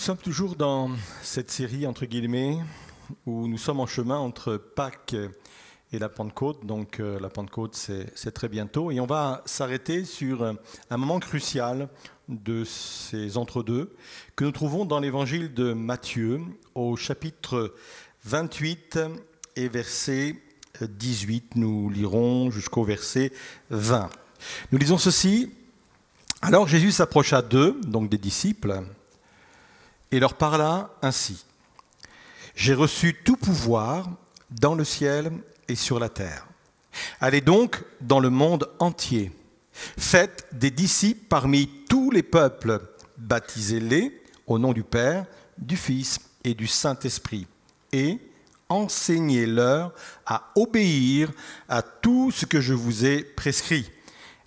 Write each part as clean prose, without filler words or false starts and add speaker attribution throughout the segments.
Speaker 1: sommes toujours dans cette série, entre guillemets, où nous sommes en chemin entre Pâques et la Pentecôte. Donc la Pentecôte, c'est très bientôt. Et on va s'arrêter sur un moment crucial de ces entre-deux que nous trouvons dans l'évangile de Matthieu, au chapitre 28 et verset 18. Nous lirons jusqu'au verset 20. Nous lisons ceci. Alors Jésus s'approcha d'eux, donc des disciples, et leur parla ainsi. « J'ai reçu tout pouvoir dans le ciel et sur la terre. Allez donc dans le monde entier. Faites des disciples parmi tous les peuples. Baptisez-les au nom du Père, du Fils et du Saint-Esprit. Et enseignez-leur à obéir à tout ce que je vous ai prescrit.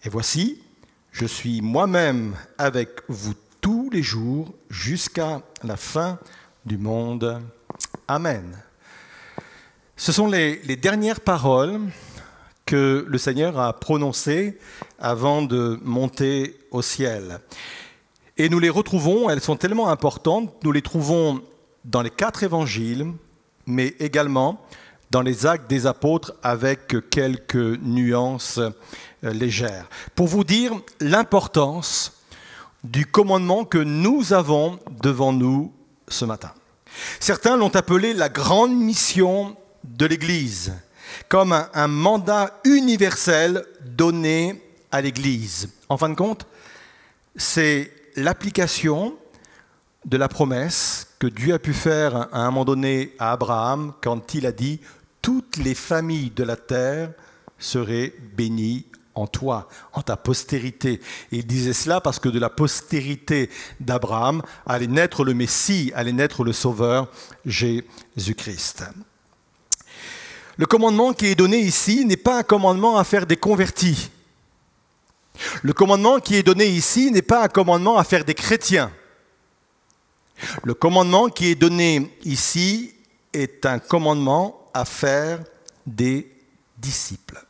Speaker 1: Et voici, je suis moi-même avec vous tous les jours jusqu'à la fin du monde. Amen. » Ce sont les dernières paroles que le Seigneur a prononcées avant de monter au ciel. Et nous les retrouvons, elles sont tellement importantes, nous les trouvons dans les 4 évangiles, mais également dans les Actes des Apôtres avec quelques nuances légères. Pour vous dire l'importance du commandement que nous avons devant nous ce matin. Certains l'ont appelé la grande mission de l'Église, comme un mandat universel donné à l'Église. En fin de compte, c'est l'application de la promesse que Dieu a pu faire à un moment donné à Abraham quand il a dit « Toutes les familles de la terre seraient bénies en toi, en ta postérité. » Et il disait cela parce que de la postérité d'Abraham allait naître le Messie, allait naître le Sauveur, Jésus-Christ. Le commandement qui est donné ici n'est pas un commandement à faire des convertis. Le commandement qui est donné ici n'est pas un commandement à faire des chrétiens. Le commandement qui est donné ici est un commandement à faire des disciples.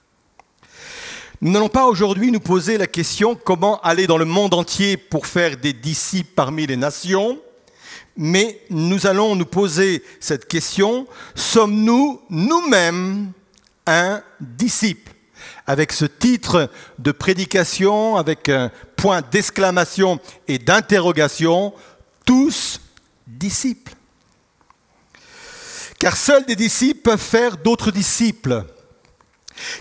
Speaker 1: Nous n'allons pas aujourd'hui nous poser la question comment aller dans le monde entier pour faire des disciples parmi les nations, mais nous allons nous poser cette question, sommes-nous nous-mêmes un disciple? Avec ce titre de prédication, avec un point d'exclamation et d'interrogation, tous disciples. Car seuls des disciples peuvent faire d'autres disciples.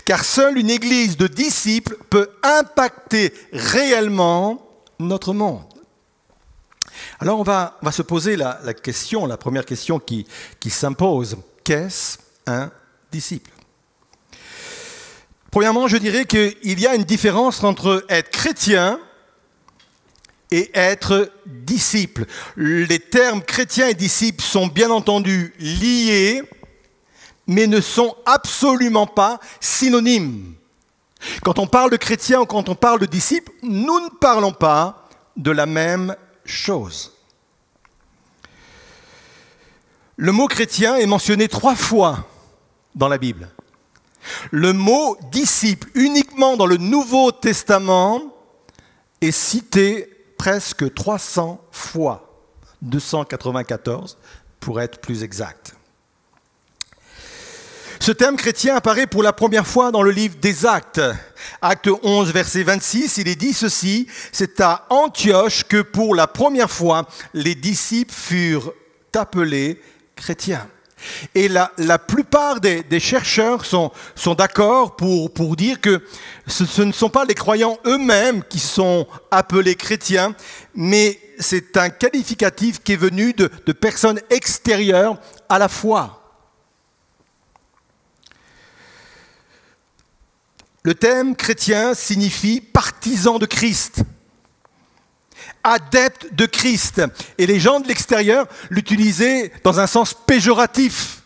Speaker 1: Car seule une église de disciples peut impacter réellement notre monde. Alors on va se poser la première question qui s'impose. Qu'est-ce un disciple? Premièrement, je dirais qu'il y a une différence entre être chrétien et être disciple. Les termes chrétien et disciple sont bien entendu liés, mais ne sont absolument pas synonymes. Quand on parle de chrétien ou quand on parle de disciple, nous ne parlons pas de la même chose. Le mot chrétien est mentionné 3 fois dans la Bible. Le mot disciple, uniquement dans le Nouveau Testament, est cité presque 300 fois, 294 pour être plus exact. Ce terme chrétien apparaît pour la première fois dans le livre des Actes. Acte 11, verset 26, il est dit ceci, c'est à Antioche que pour la première fois, les disciples furent appelés chrétiens. Et la plupart des chercheurs sont d'accord pour dire que ce ne sont pas les croyants eux-mêmes qui sont appelés chrétiens, mais c'est un qualificatif qui est venu de personnes extérieures à la foi. Le terme chrétien signifie partisan de Christ, adepte de Christ. Et les gens de l'extérieur l'utilisaient dans un sens péjoratif,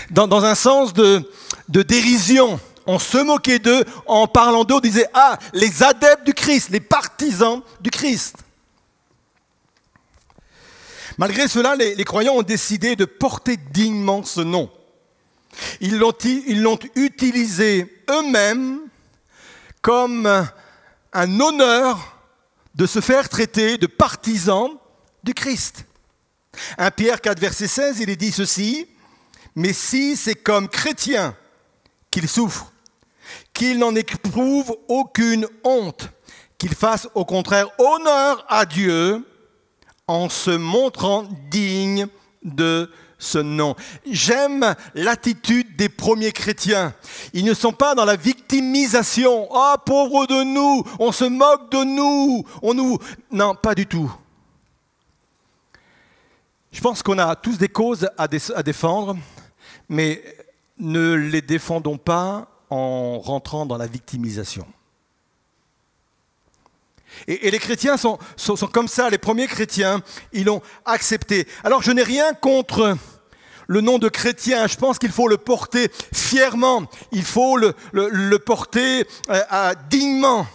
Speaker 1: dans un sens de dérision. On se moquait d'eux en parlant d'eux, on disait « Ah, les adeptes du Christ, les partisans du Christ ». Malgré cela, les croyants ont décidé de porter dignement ce nom. Ils l'ont utilisé eux-mêmes comme un honneur de se faire traiter de partisans du Christ. 1 Pierre 4, verset 16, il est dit ceci, « Mais si c'est comme chrétien qu'il souffre, qu'il n'en éprouve aucune honte, qu'il fasse au contraire honneur à Dieu en se montrant digne de ce nom. » J'aime l'attitude des premiers chrétiens. Ils ne sont pas dans la victimisation. « Ah, pauvre de nous, on se moque de nous, on nous... » Non, pas du tout. Je pense qu'on a tous des causes à défendre, mais ne les défendons pas en rentrant dans la victimisation. Et les chrétiens sont comme ça, les premiers chrétiens, ils l'ont accepté. Alors je n'ai rien contre le nom de chrétien, je pense qu'il faut le porter fièrement, il faut le porter dignement.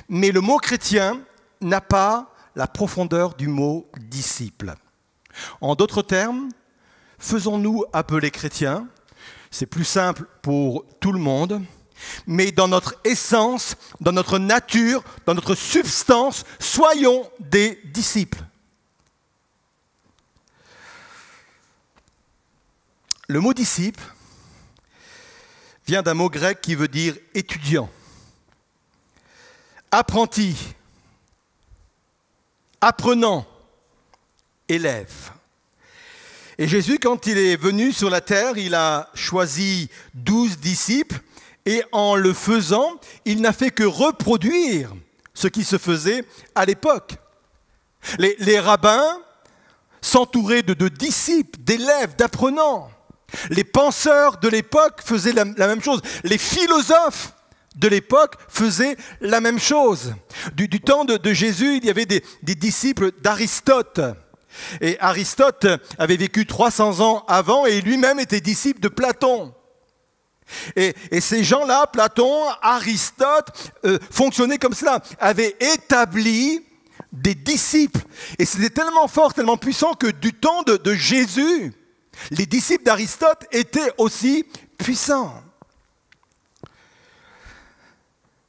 Speaker 1: Mais le mot chrétien n'a pas la profondeur du mot disciple. En d'autres termes, faisons-nous appeler chrétiens, c'est plus simple pour tout le monde, mais dans notre essence, dans notre nature, dans notre substance, soyons des disciples. Le mot disciple vient d'un mot grec qui veut dire étudiant, apprenti, apprenant, élève. Et Jésus, quand il est venu sur la terre, il a choisi 12 disciples et en le faisant, il n'a fait que reproduire ce qui se faisait à l'époque. Les rabbins s'entouraient de disciples, d'élèves, d'apprenants. Les penseurs de l'époque faisaient la même chose. Les philosophes de l'époque faisaient la même chose. Du temps de Jésus, il y avait des disciples d'Aristote. Et Aristote avait vécu 300 ans avant et lui-même était disciple de Platon. Et ces gens-là, Platon, Aristote, fonctionnaient comme cela, avaient établi des disciples. Et c'était tellement fort, tellement puissant que du temps de Jésus, les disciples d'Aristote étaient aussi puissants.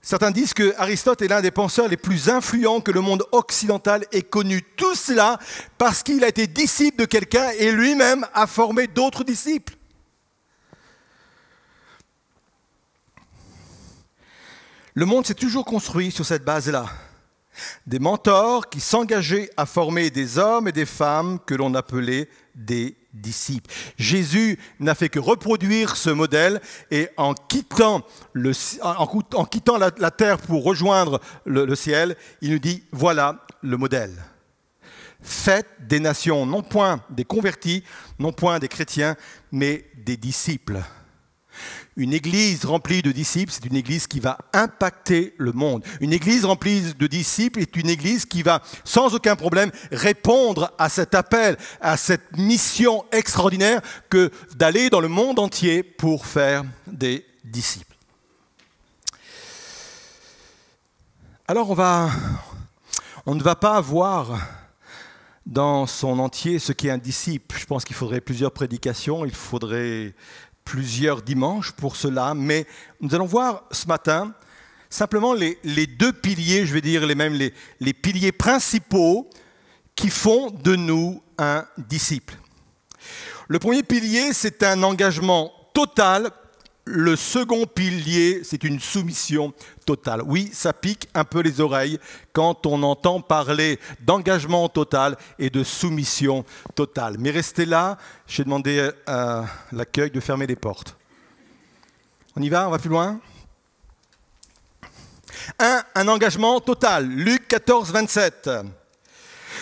Speaker 1: Certains disent que Aristote est l'un des penseurs les plus influents que le monde occidental ait connu. Tout cela parce qu'il a été disciple de quelqu'un et lui-même a formé d'autres disciples. Le monde s'est toujours construit sur cette base-là. Des mentors qui s'engageaient à former des hommes et des femmes que l'on appelait des disciples. Jésus n'a fait que reproduire ce modèle et en quittant la terre pour rejoindre le ciel, il nous dit, voilà le modèle. Faites des nations, non point des convertis, non point des chrétiens, mais des disciples. Une église remplie de disciples, c'est une église qui va impacter le monde. Une église remplie de disciples est une église qui va, sans aucun problème, répondre à cet appel, à cette mission extraordinaire que d'aller dans le monde entier pour faire des disciples. Alors on ne va pas voir dans son entier ce qu'est un disciple. Je pense qu'il faudrait plusieurs prédications, il faudrait plusieurs dimanches pour cela, mais nous allons voir ce matin simplement les deux piliers, je vais dire les piliers principaux qui font de nous un disciple. Le premier pilier, c'est un engagement total. Le second pilier, c'est une soumission totale. Oui, ça pique un peu les oreilles quand on entend parler d'engagement total et de soumission totale. Mais restez là, je vais demander à l'accueil de fermer les portes. On y va, on va plus loin. Un engagement total. Luc 14, 27.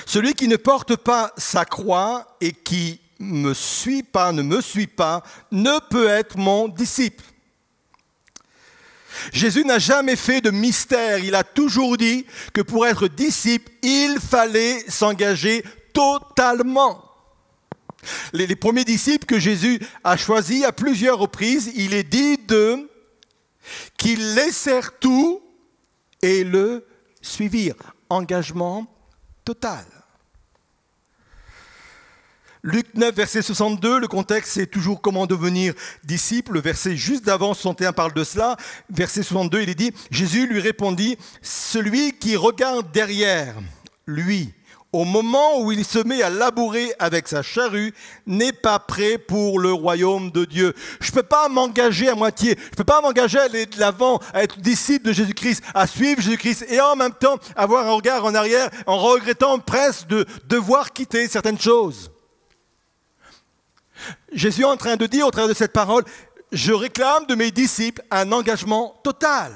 Speaker 1: Celui qui ne porte pas sa croix et qui ne me suit pas, ne peut être mon disciple. Jésus n'a jamais fait de mystère. Il a toujours dit que pour être disciple, il fallait s'engager totalement. Les premiers disciples que Jésus a choisis à plusieurs reprises, il est dit d'eux qu'ils laissèrent tout et le suivirent. Engagement total. Luc 9, verset 62, le contexte, c'est toujours comment devenir disciple. Le verset juste d'avant, 61, parle de cela. Verset 62, il est dit, Jésus lui répondit, celui qui regarde derrière lui au moment où il se met à labourer avec sa charrue, n'est pas prêt pour le royaume de Dieu. Je ne peux pas m'engager à moitié, je ne peux pas m'engager à aller de l'avant, à être disciple de Jésus-Christ, à suivre Jésus-Christ et en même temps avoir un regard en arrière en regrettant presque de devoir quitter certaines choses. Jésus est en train de dire au travers de cette parole, je réclame de mes disciples un engagement total.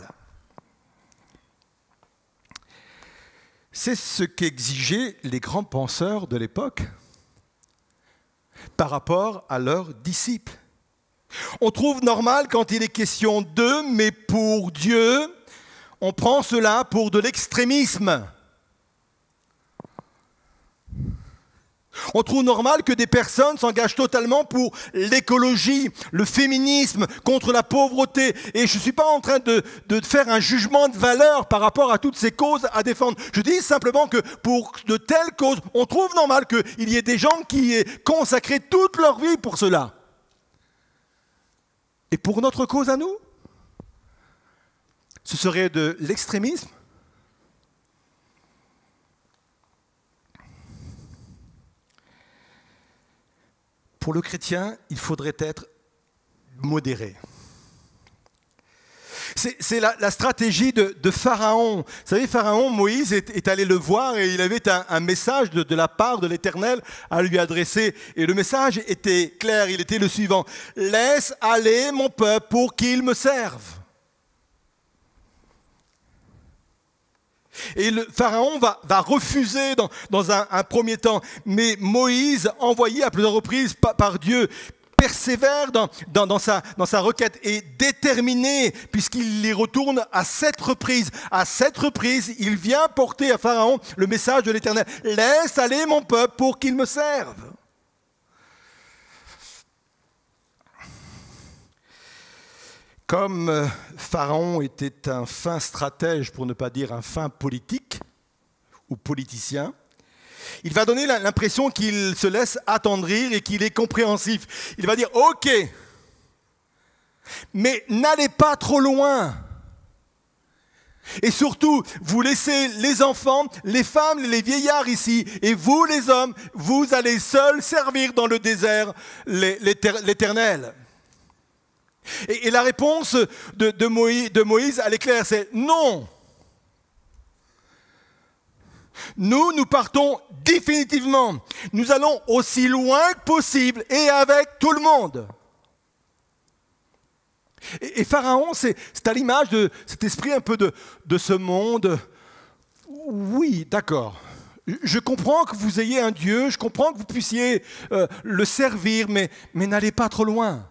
Speaker 1: C'est ce qu'exigeaient les grands penseurs de l'époque par rapport à leurs disciples. On trouve normal quand il est question d'eux, mais pour Dieu, on prend cela pour de l'extrémisme. On trouve normal que des personnes s'engagent totalement pour l'écologie, le féminisme, contre la pauvreté. Et je ne suis pas en train de faire un jugement de valeur par rapport à toutes ces causes à défendre. Je dis simplement que pour de telles causes, on trouve normal qu'il y ait des gens qui aient consacré toute leur vie pour cela. Et pour notre cause à nous, ce serait de l'extrémisme. Pour le chrétien, il faudrait être modéré. C'est la stratégie de Pharaon. Vous savez, Pharaon, Moïse est allé le voir et il avait un message de la part de l'Éternel à lui adresser. Et le message était clair, il était le suivant. « Laisse aller mon peuple pour qu'il me serve. » Et le Pharaon va refuser dans un premier temps. Mais Moïse, envoyé à plusieurs reprises par Dieu, persévère dans sa requête et déterminé, puisqu'il les retourne à 7 reprises. À 7 reprises, il vient porter à Pharaon le message de l'Éternel. « Laisse aller mon peuple pour qu'il me serve. » Comme Pharaon était un fin stratège, pour ne pas dire un fin politique ou politicien, il va donner l'impression qu'il se laisse attendrir et qu'il est compréhensif. Il va dire « Ok, mais n'allez pas trop loin. Et surtout, vous laissez les enfants, les femmes, les vieillards ici, et vous les hommes, vous allez seuls servir dans le désert l'Éternel. » Et la réponse de Moïse, elle est claire, c'est non. Nous partons définitivement. Nous allons aussi loin que possible et avec tout le monde. Et Pharaon, c'est à l'image de cet esprit un peu de ce monde. Oui, d'accord. Je comprends que vous ayez un Dieu, je comprends que vous puissiez le servir, mais n'allez pas trop loin.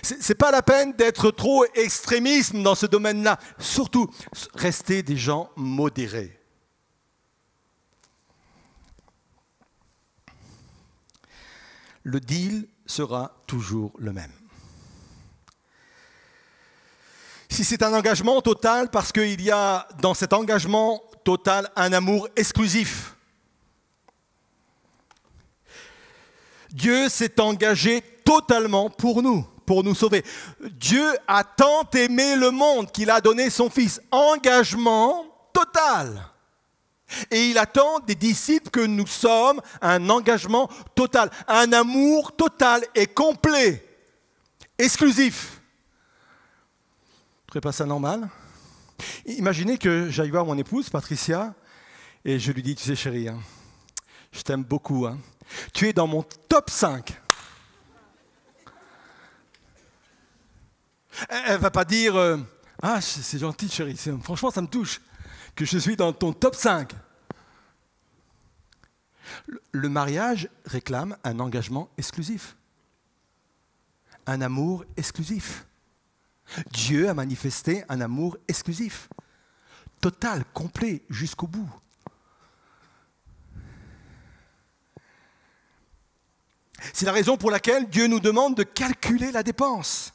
Speaker 1: Ce n'est pas la peine d'être trop extrémisme dans ce domaine-là. Surtout, restez des gens modérés. Le deal sera toujours le même. Si c'est un engagement total, parce qu'il y a dans cet engagement total un amour exclusif. Dieu s'est engagé totalement pour nous sauver. Dieu a tant aimé le monde qu'il a donné son Fils. Engagement total. Et il attend des disciples que nous sommes un engagement total, un amour total et complet, exclusif. Vous trouvez pas ça normal? Imaginez que j'aille voir mon épouse, Patricia, et je lui dis, tu sais chérie, hein, je t'aime beaucoup. Hein. Tu es dans mon top 5. Elle ne va pas dire « Ah, c'est gentil chérie, franchement ça me touche que je suis dans ton top 5 ». Le mariage réclame un engagement exclusif, un amour exclusif. Dieu a manifesté un amour exclusif, total, complet, jusqu'au bout. C'est la raison pour laquelle Dieu nous demande de calculer la dépense.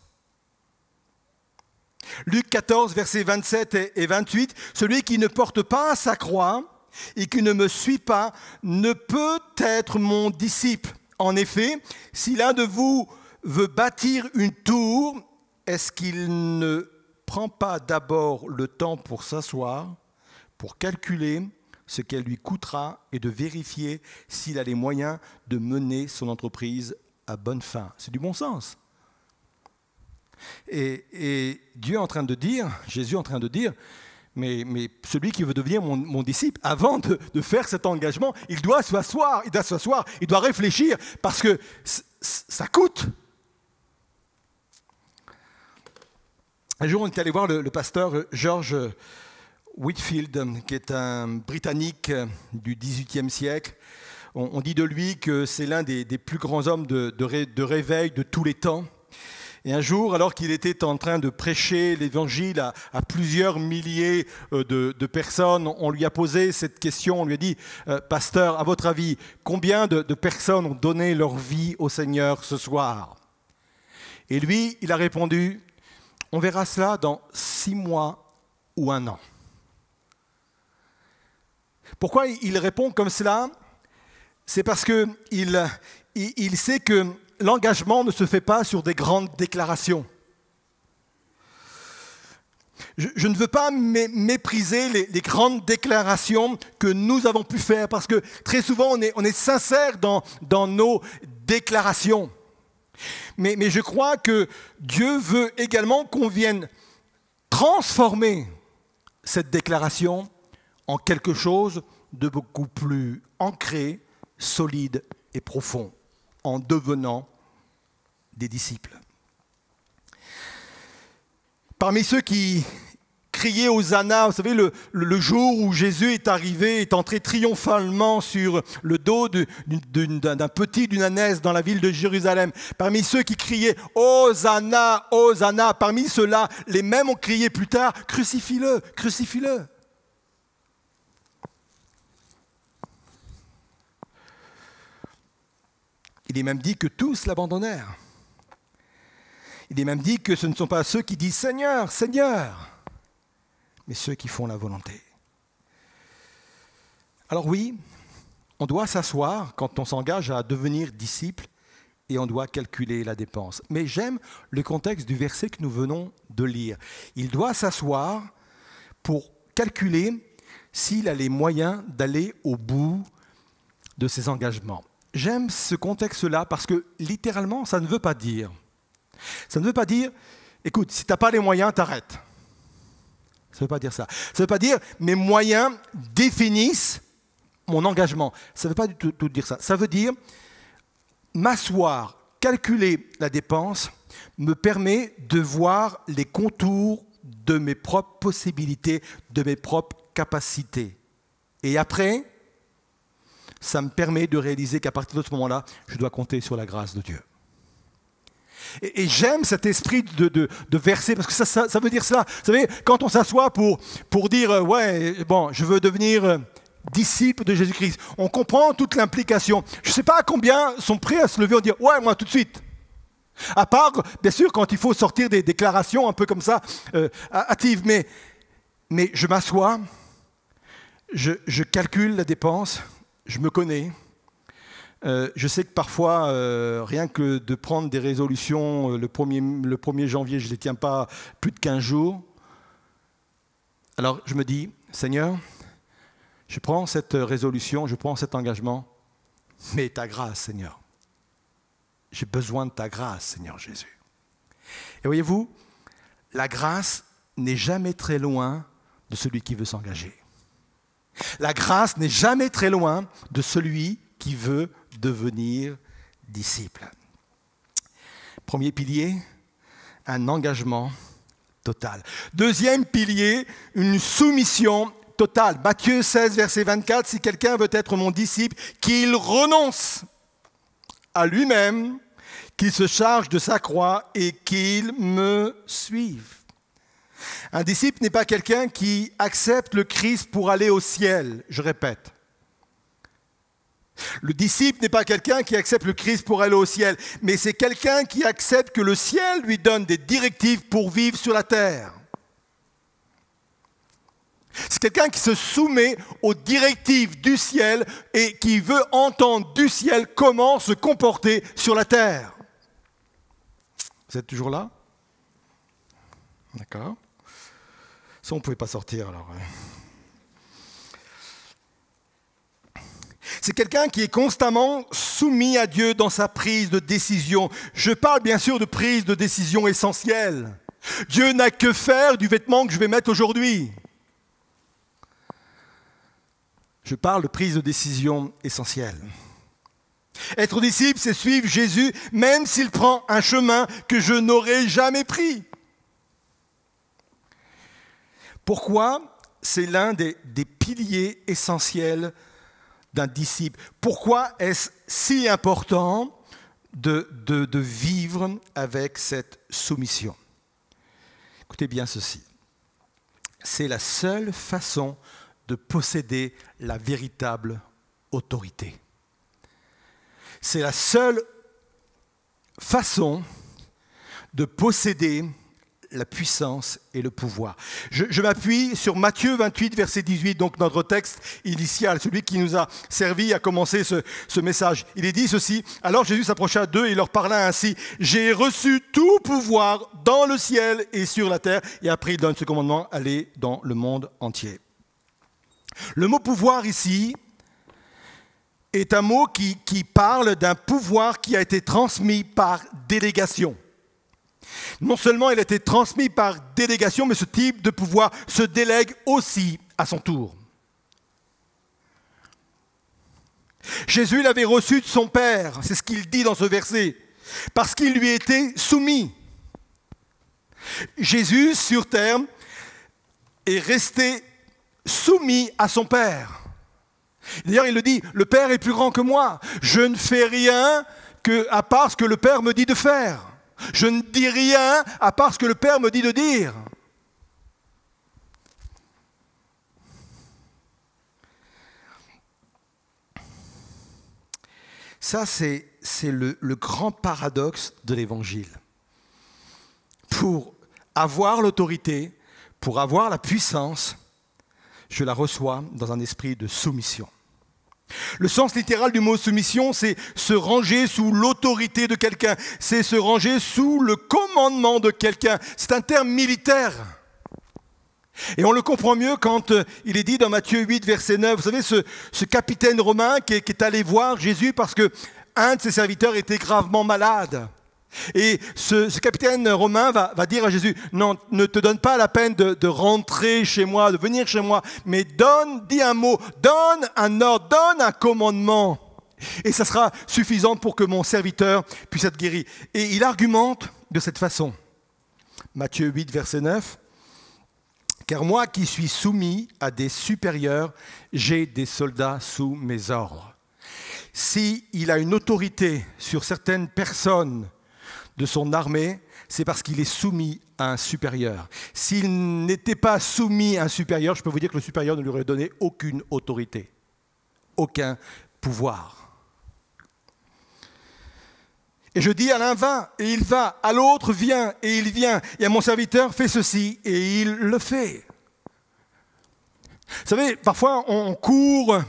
Speaker 1: Luc 14, versets 27 et 28, « Celui qui ne porte pas sa croix et qui ne me suit pas ne peut être mon disciple. En effet, si l'un de vous veut bâtir une tour, est-ce qu'il ne prend pas d'abord le temps pour s'asseoir, pour calculer ce qu'elle lui coûtera et de vérifier s'il a les moyens de mener son entreprise à bonne fin. C'est du bon sens. Et Dieu est en train de dire, Jésus est en train de dire, mais celui qui veut devenir mon disciple, avant de faire cet engagement, il doit s'asseoir, il doit réfléchir, parce que ça coûte. Un jour, on est allé voir le pasteur George Whitefield, qui est un Britannique du XVIIIe siècle. On dit de lui que c'est l'un des plus grands hommes de réveil de tous les temps. Et un jour, alors qu'il était en train de prêcher l'évangile à plusieurs milliers de personnes, on lui a posé cette question, on lui a dit « Pasteur, à votre avis, combien de personnes ont donné leur vie au Seigneur ce soir ?» Et lui, il a répondu « On verra cela dans 6 mois ou 1 an. » Pourquoi il répond comme cela? C'est parce qu'il sait que l'engagement ne se fait pas sur des grandes déclarations. Je ne veux pas mépriser les grandes déclarations que nous avons pu faire, parce que très souvent on est sincère dans nos déclarations. Mais je crois que Dieu veut également qu'on vienne transformer cette déclaration en quelque chose de beaucoup plus ancré, solide et profond, en devenant des disciples. Parmi ceux qui criaient Hosanna, vous savez, le jour où Jésus est arrivé, est entré triomphalement sur le dos d'un petit, d'une ânesse dans la ville de Jérusalem. Parmi ceux qui criaient Hosanna, Hosanna, parmi ceux-là, les mêmes ont crié plus tard, crucifie-le, crucifie-le. Il est même dit que tous l'abandonnèrent. Il est même dit que ce ne sont pas ceux qui disent « Seigneur, Seigneur », mais ceux qui font la volonté. Alors oui, on doit s'asseoir quand on s'engage à devenir disciple et on doit calculer la dépense. Mais j'aime le contexte du verset que nous venons de lire. Il doit s'asseoir pour calculer s'il a les moyens d'aller au bout de ses engagements. J'aime ce contexte-là parce que littéralement, ça ne veut pas dire. Ça ne veut pas dire, écoute, si tu n'as pas les moyens, t'arrêtes. Ça ne veut pas dire ça. Ça ne veut pas dire, mes moyens définissent mon engagement. Ça ne veut pas du tout dire ça. Ça veut dire, m'asseoir, calculer la dépense, me permet de voir les contours de mes propres possibilités, de mes propres capacités. Et après, ça me permet de réaliser qu'à partir de ce moment-là, je dois compter sur la grâce de Dieu. Et j'aime cet esprit de verset, parce que ça veut dire cela. Vous savez, quand on s'assoit pour dire « ouais, bon, je veux devenir disciple de Jésus-Christ », on comprend toute l'implication. Je ne sais pas combien sont prêts à se lever et dire « ouais, moi, tout de suite ». À part, bien sûr, quand il faut sortir des déclarations un peu comme ça, hâtives. Mais je m'assois, je calcule la dépense, je me connais. Je sais que parfois, rien que de prendre des résolutions, le 1er janvier, je ne les tiens pas plus de 15 jours. Alors je me dis, Seigneur, je prends cette résolution, je prends cet engagement, mais ta grâce, Seigneur. J'ai besoin de ta grâce, Seigneur Jésus. Et voyez-vous, la grâce n'est jamais très loin de celui qui veut s'engager. La grâce n'est jamais très loin de celui qui veut devenir disciple. Premier pilier, un engagement total. Deuxième pilier, une soumission totale. Matthieu 16, verset 24, si quelqu'un veut être mon disciple, qu'il renonce à lui-même, qu'il se charge de sa croix et qu'il me suive. Un disciple n'est pas quelqu'un qui accepte le Christ pour aller au ciel, je répète. Le disciple n'est pas quelqu'un qui accepte le Christ pour aller au ciel, mais c'est quelqu'un qui accepte que le ciel lui donne des directives pour vivre sur la terre. C'est quelqu'un qui se soumet aux directives du ciel et qui veut entendre du ciel comment se comporter sur la terre. Vous êtes toujours là? D'accord. Ça, on ne pouvait pas sortir alors. C'est quelqu'un qui est constamment soumis à Dieu dans sa prise de décision. Je parle bien sûr de prise de décision essentielle. Dieu n'a que faire du vêtement que je vais mettre aujourd'hui. Je parle de prise de décision essentielle. Être disciple, c'est suivre Jésus, même s'il prend un chemin que je n'aurais jamais pris. Pourquoi? C'est l'un des piliers essentiels d'un disciple. Pourquoi est-ce si important de vivre avec cette soumission? Écoutez bien ceci. C'est la seule façon de posséder la véritable autorité. C'est la seule façon de posséder la puissance et le pouvoir. Je m'appuie sur Matthieu 28, verset 18, donc notre texte initial, celui qui nous a servi à commencer ce message. Il est dit ceci: alors Jésus s'approcha d'eux et leur parla ainsi: j'ai reçu tout pouvoir dans le ciel et sur la terre. Et après il donne ce commandement: allez dans le monde entier. Le mot pouvoir ici est un mot qui parle d'un pouvoir qui a été transmis par délégation. Non seulement il a été transmis par délégation, mais ce type de pouvoir se délègue aussi à son tour. Jésus l'avait reçu de son Père, c'est ce qu'il dit dans ce verset, parce qu'il lui était soumis. Jésus, sur terre, est resté soumis à son Père. D'ailleurs, il le dit: le Père est plus grand que moi. Je ne fais rien à part ce que le Père me dit de faire. Je ne dis rien à part ce que le Père me dit de dire. Ça, c'est le grand paradoxe de l'Évangile. Pour avoir l'autorité, pour avoir la puissance, je la reçois dans un esprit de soumission. Le sens littéral du mot soumission, c'est se ranger sous l'autorité de quelqu'un, c'est se ranger sous le commandement de quelqu'un. C'est un terme militaire. Et on le comprend mieux quand il est dit dans Matthieu 8, verset 9, vous savez, ce capitaine romain qui est allé voir Jésus parce qu'un de ses serviteurs était gravement malade. Et ce capitaine romain va dire à Jésus: non, ne te donne pas la peine de rentrer chez moi, de venir chez moi, mais dis un mot, donne un ordre, donne un commandement. Et ça sera suffisant pour que mon serviteur puisse être guéri. Et il argumente de cette façon. Matthieu 8, verset 9. Car moi qui suis soumis à des supérieurs, j'ai des soldats sous mes ordres. S'il a une autorité sur certaines personnes de son armée, c'est parce qu'il est soumis à un supérieur. S'il n'était pas soumis à un supérieur, je peux vous dire que le supérieur ne lui aurait donné aucune autorité, aucun pouvoir. Et je dis à l'un: va, et il va, à l'autre: viens, et il vient, et à mon serviteur: fais ceci, et il le fait. Vous savez, parfois on court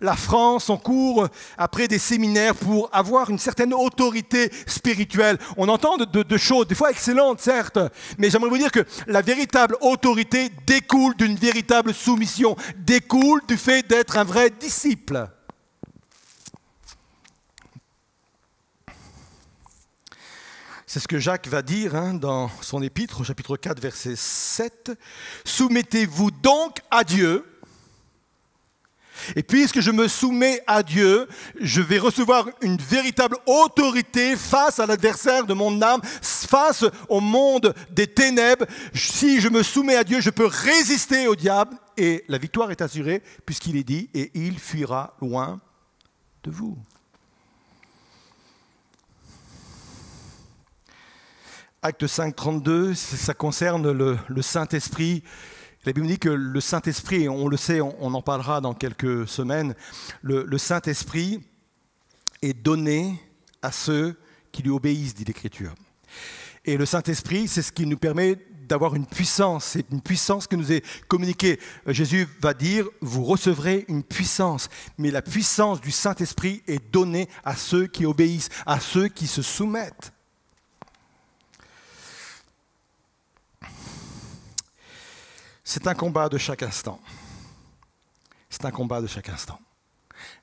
Speaker 1: la France, on court après des séminaires pour avoir une certaine autorité spirituelle. On entend de choses, des fois excellentes, certes, mais j'aimerais vous dire que la véritable autorité découle d'une véritable soumission, découle du fait d'être un vrai disciple. C'est ce que Jacques va dire dans son épître, au chapitre 4, verset 7. « Soumettez-vous donc à Dieu. Et puisque je me soumets à Dieu, je vais recevoir une véritable autorité face à l'adversaire de mon âme, face au monde des ténèbres. Si je me soumets à Dieu, je peux résister au diable et la victoire est assurée puisqu'il est dit: et il fuira loin de vous. » Acte 5, 32, ça concerne le Saint-Esprit. La Bible dit que le Saint-Esprit, on le sait, on en parlera dans quelques semaines, le Saint-Esprit est donné à ceux qui lui obéissent, dit l'Écriture. Et le Saint-Esprit, c'est ce qui nous permet d'avoir une puissance, c'est une puissance qui nous est communiquée. Jésus va dire: vous recevrez une puissance, mais la puissance du Saint-Esprit est donnée à ceux qui obéissent, à ceux qui se soumettent. C'est un combat de chaque instant. C'est un combat de chaque instant.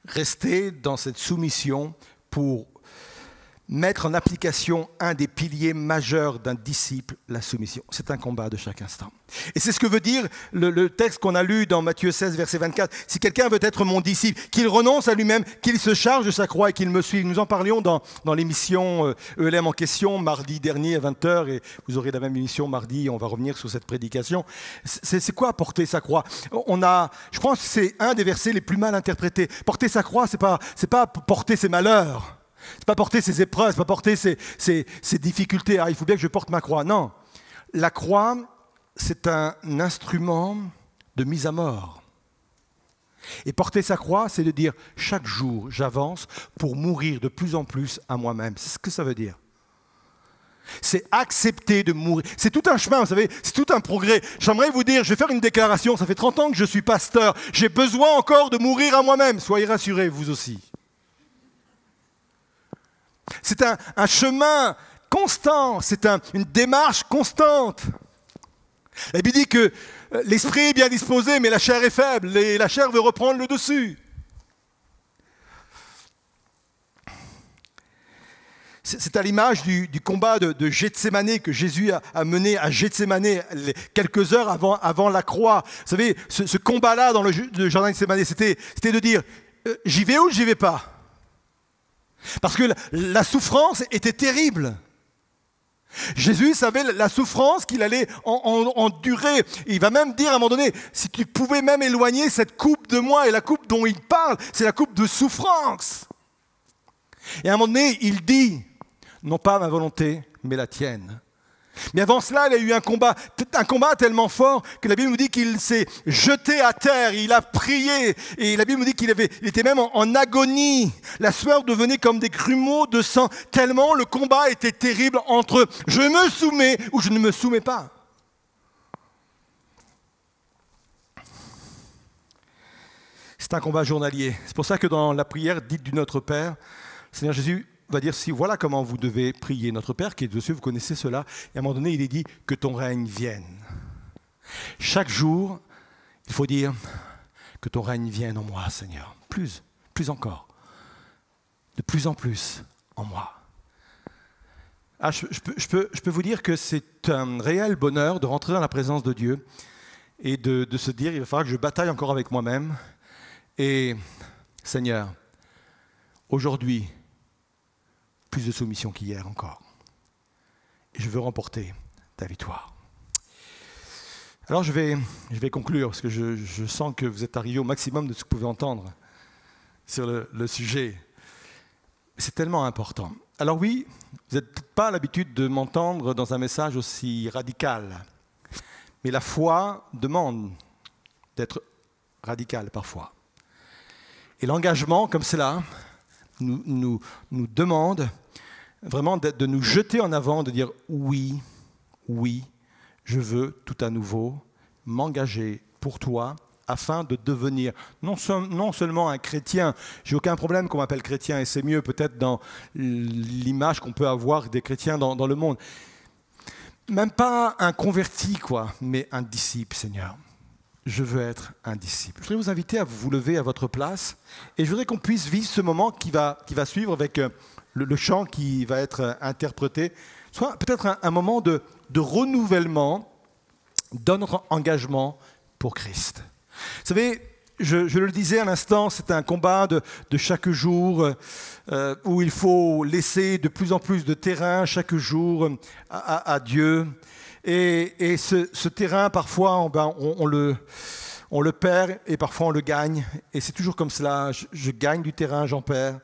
Speaker 1: rester dans cette soumission pour mettre en application un des piliers majeurs d'un disciple, la soumission. C'est un combat de chaque instant. Et c'est ce que veut dire le texte qu'on a lu dans Matthieu 16, verset 24. Si quelqu'un veut être mon disciple, qu'il renonce à lui-même, qu'il se charge de sa croix et qu'il me suive. Nous en parlions dans l'émission ELM en question, mardi dernier à 20h, et vous aurez la même émission mardi, on va revenir sur cette prédication. C'est quoi porter sa croix? Je pense que c'est un des versets les plus mal interprétés. Porter sa croix, c'est pas porter ses malheurs. C'est pas porter ses épreuves, c'est pas porter ses difficultés. Ah, il faut bien que je porte ma croix. Non, la croix, c'est un instrument de mise à mort. Et porter sa croix, c'est de dire chaque jour, j'avance pour mourir de plus en plus à moi-même. C'est ce que ça veut dire. C'est accepter de mourir. C'est tout un chemin, vous savez, c'est tout un progrès. J'aimerais vous dire, je vais faire une déclaration, ça fait 30 ans que je suis pasteur. J'ai besoin encore de mourir à moi-même. Soyez rassurés, vous aussi. C'est un chemin constant, c'est une démarche constante. La Bible dit que l'esprit est bien disposé, mais la chair est faible, et la chair veut reprendre le dessus. C'est à l'image du combat de Gethsémanée que Jésus a mené à Gethsémanée quelques heures avant la croix. Vous savez, ce combat-là dans le jardin de Gethsémanée, c'était de dire, j'y vais ou j'y vais pas? Parce que la souffrance était terrible. Jésus savait la souffrance qu'il allait endurer. Il va même dire à un moment donné, si tu pouvais même éloigner cette coupe de moi, et la coupe dont il parle, c'est la coupe de souffrance. Et à un moment donné, il dit, non pas ma volonté, mais la tienne. Mais avant cela, il a eu un combat tellement fort que la Bible nous dit qu'il s'est jeté à terre, il a prié, et la Bible nous dit qu'il était même en agonie. La sueur devenait comme des grumeaux de sang, tellement le combat était terrible entre je me soumets ou je ne me soumets pas. C'est un combat journalier. C'est pour ça que dans la prière dite du Notre Père, Seigneur Jésus va dire, si voilà comment vous devez prier. Notre Père qui est aux cieux, vous connaissez cela. Et à un moment donné, il est dit que ton règne vienne. Chaque jour, il faut dire que ton règne vienne en moi, Seigneur. Plus encore. De plus en plus en moi. Ah, je peux vous dire que c'est un réel bonheur de rentrer dans la présence de Dieu et de se dire, il va falloir que je bataille encore avec moi-même. Et Seigneur, aujourd'hui, plus de soumission qu'hier encore. Et je veux remporter ta victoire. Alors je vais conclure, parce que je sens que vous êtes arrivés au maximum de ce que vous pouvez entendre sur le sujet. C'est tellement important. Alors oui, vous n'êtes pas à l'habitude de m'entendre dans un message aussi radical. Mais la foi demande d'être radicale parfois. Et l'engagement comme cela nous demande vraiment de nous jeter en avant, de dire oui, je veux tout à nouveau m'engager pour toi afin de devenir non seulement un chrétien. J'ai aucun problème qu'on m'appelle chrétien et c'est mieux peut-être dans l'image qu'on peut avoir des chrétiens dans le monde. Même pas un converti, mais un disciple, Seigneur. Je veux être un disciple. Je voudrais vous inviter à vous lever à votre place et je voudrais qu'on puisse vivre ce moment qui va suivre avec le chant qui va être interprété, soit peut-être un moment de renouvellement de notre engagement pour Christ. Vous savez, je le disais à l'instant, c'est un combat de chaque jour où il faut laisser de plus en plus de terrain chaque jour à Dieu. Et ce terrain, parfois, on le perd et parfois on le gagne. Et c'est toujours comme cela, je gagne du terrain, j'en perds.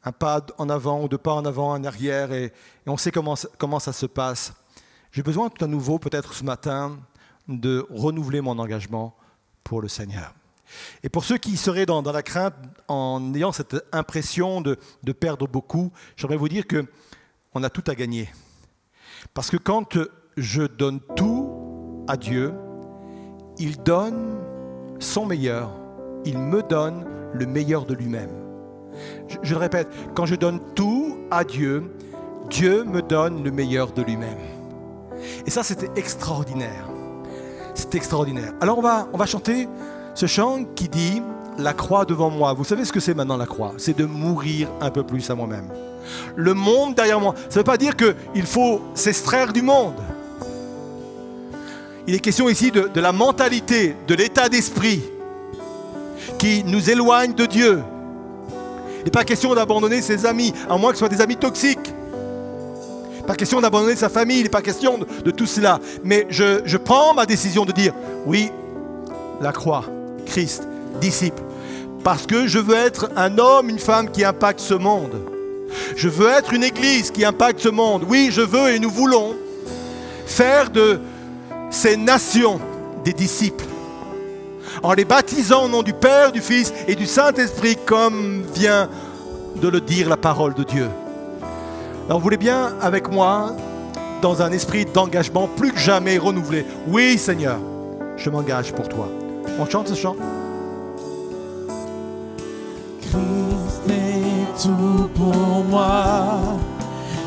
Speaker 1: Un pas en avant ou deux pas en avant, en arrière, et on sait comment ça se passe. J'ai besoin tout à nouveau, peut-être ce matin, de renouveler mon engagement pour le Seigneur. Et pour ceux qui seraient dans la crainte, en ayant cette impression de perdre beaucoup, j'aimerais vous dire qu'on a tout à gagner. Parce que quand je donne tout à Dieu, il donne son meilleur, il me donne le meilleur de lui-même. Je le répète, quand je donne tout à Dieu, Dieu me donne le meilleur de lui-même. Et ça, c'était extraordinaire. C'est extraordinaire. Alors on va chanter ce chant qui dit, la croix devant moi. Vous savez ce que c'est maintenant la croix? C'est de mourir un peu plus à moi-même. Le monde derrière moi. Ça ne veut pas dire qu'il faut s'extraire du monde. Il est question ici de la mentalité, de l'état d'esprit qui nous éloigne de Dieu. Il n'est pas question d'abandonner ses amis, à moins que ce soit des amis toxiques. Il n'est pas question d'abandonner sa famille, il n'est pas question de tout cela. Mais je prends ma décision de dire, oui, la croix, Christ, disciple. Parce que je veux être un homme, une femme qui impacte ce monde. Je veux être une église qui impacte ce monde. Oui, je veux et nous voulons faire de ces nations des disciples, en les baptisant au nom du Père, du Fils et du Saint-Esprit, comme vient de le dire la parole de Dieu. Alors vous voulez bien avec moi, dans un esprit d'engagement plus que jamais renouvelé. Oui Seigneur, je m'engage pour toi. On chante ce chant.
Speaker 2: Christ est tout pour moi,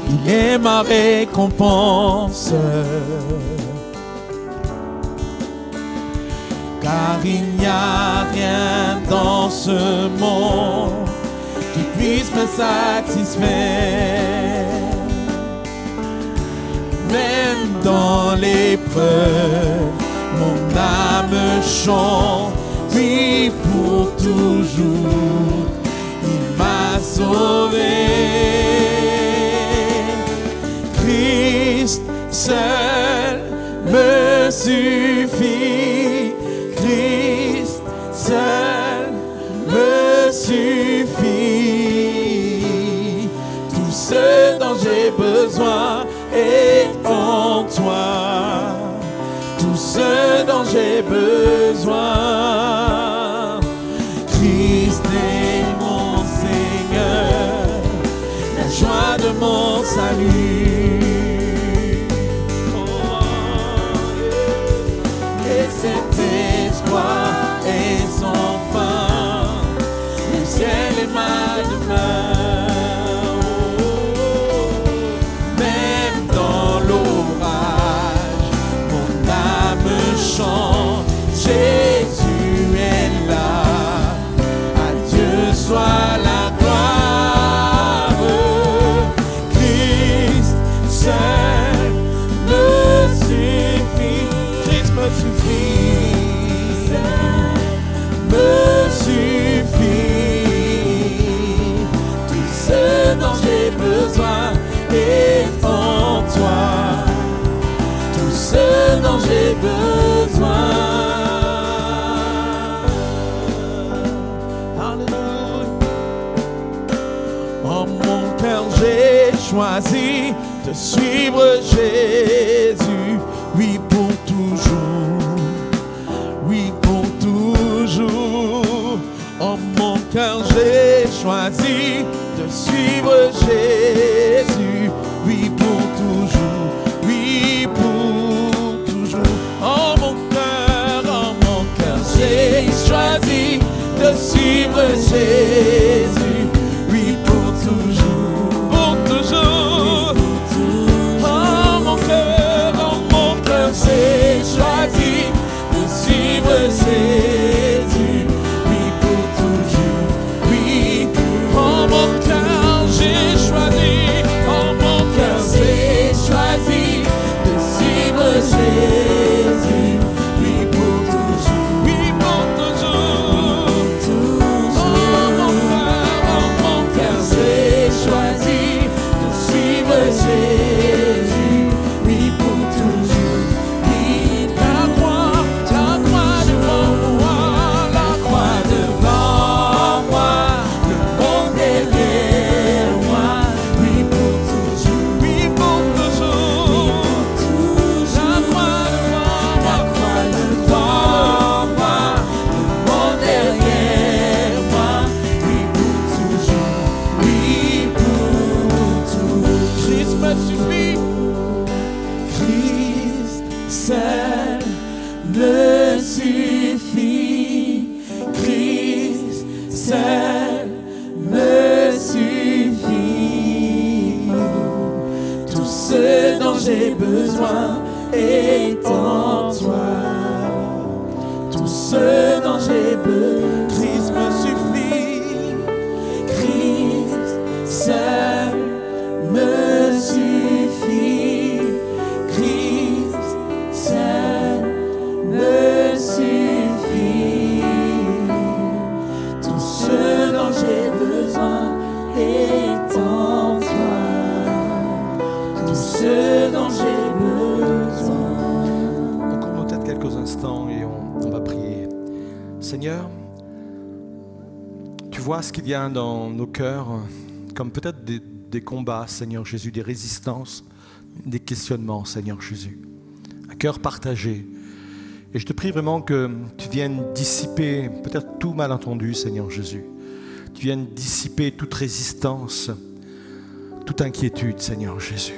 Speaker 2: il est ma récompense. Car il n'y a rien dans ce monde qui puisse me satisfaire. Même dans l'épreuve, mon âme chante, oui pour toujours, il m'a sauvé. Christ seul me suffit. Christ seul me suffit. Tout ce dont j'ai besoin est en toi. Tout ce dont j'ai besoin. Christ est mon Seigneur, la joie de mon salut. Et cet espoir est sans fin, le ciel est ma demeure. Même dans l'orage, mon âme chante, Jésus est là, à Dieu soit la gloire. Christ seul me suffit, Christ me suffit. Me suffit. Tout ce dont j'ai besoin est en toi. Tout ce dont j'ai besoin. Alléluia. En mon cœur j'ai choisi de suivre Jésus, oui pour toujours, oui pour toujours. En mon cœur j'ai choisi de suivre Jésus, oui pour toujours, oui pour toujours. En mon cœur j'ai choisi de suivre Jésus, oui pour toujours, pour toujours. En mon cœur j'ai choisi de suivre Jésus, oui pour toujours, oui pour. En mon cœur j'ai choisi, en mon cœur j'ai choisi de suivre Jésus, oui pour toujours, oui pour toujours. En mon cœur j'ai choisi de suivre Jésus, oui pour toujours. Oui, la croix devant moi, la croix devant moi, le monde derrière moi, oui pour toujours, oui pour toujours. La croix devant moi, le monde derrière moi, oui pour toujours, oui pour toujours. Christ me suffit. Christ seul me suffit. Christ seul me suffit. Tout ce dont j'ai besoin est en toi. Tout ce dont j'ai besoin, Christ me
Speaker 1: instant et on va prier. Seigneur, tu vois ce qu'il y a dans nos cœurs, comme peut-être des combats, Seigneur Jésus, des résistances, des questionnements, Seigneur Jésus. Un cœur partagé. Et je te prie vraiment que tu viennes dissiper peut-être tout malentendu, Seigneur Jésus. Tu viennes dissiper toute résistance, toute inquiétude, Seigneur Jésus.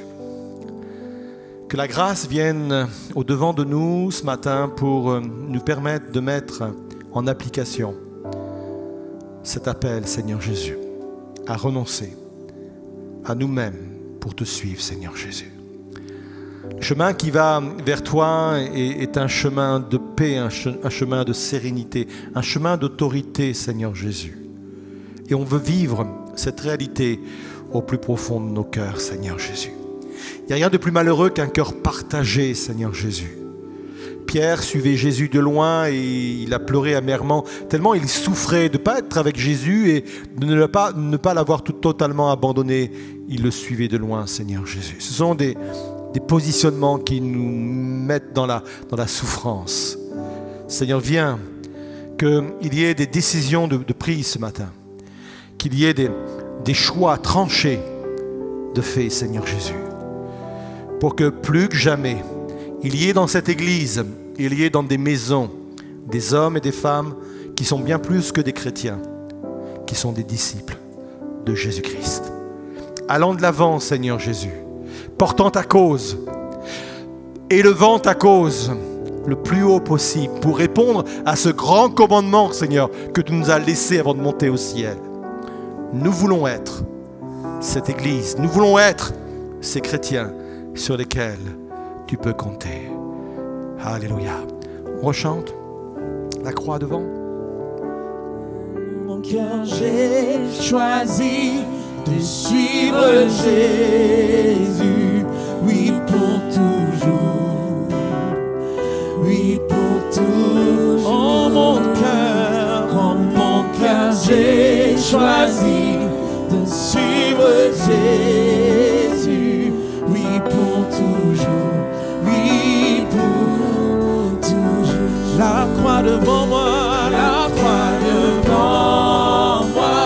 Speaker 1: Que la grâce vienne au-devant de nous ce matin pour nous permettre de mettre en application cet appel, Seigneur Jésus, à renoncer à nous-mêmes pour te suivre, Seigneur Jésus. Le chemin qui va vers toi est un chemin de paix, un chemin de sérénité, un chemin d'autorité, Seigneur Jésus. Et on veut vivre cette réalité au plus profond de nos cœurs, Seigneur Jésus. Il n'y a rien de plus malheureux qu'un cœur partagé, Seigneur Jésus. Pierre suivait Jésus de loin et il a pleuré amèrement, tellement il souffrait de ne pas être avec Jésus et de ne pas l'avoir totalement abandonné. Il le suivait de loin, Seigneur Jésus. Ce sont des positionnements qui nous mettent dans la souffrance. Seigneur, viens, qu'il y ait des décisions de prise ce matin, qu'il y ait des choix tranchés de fait, Seigneur Jésus, pour que plus que jamais, il y ait dans cette église, il y ait dans des maisons, des hommes et des femmes qui sont bien plus que des chrétiens, qui sont des disciples de Jésus-Christ. Allons de l'avant, Seigneur Jésus, portant ta cause, élevant ta cause le plus haut possible pour répondre à ce grand commandement, Seigneur, que tu nous as laissé avant de monter au ciel. Nous voulons être cette église, nous voulons être ces chrétiens sur lesquels tu peux compter. Alléluia. On rechante la croix devant.
Speaker 2: Mon cœur, j'ai choisi de suivre Jésus, oui pour toujours, oui pour toujours. Oh mon cœur, j'ai choisi de suivre Jésus, oui pour toujours, oui pour toujours. La croix devant moi, la croix devant moi,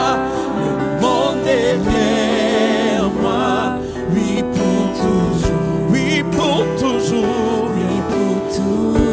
Speaker 2: le monde derrière moi, oui pour toujours, oui pour toujours, oui pour toujours.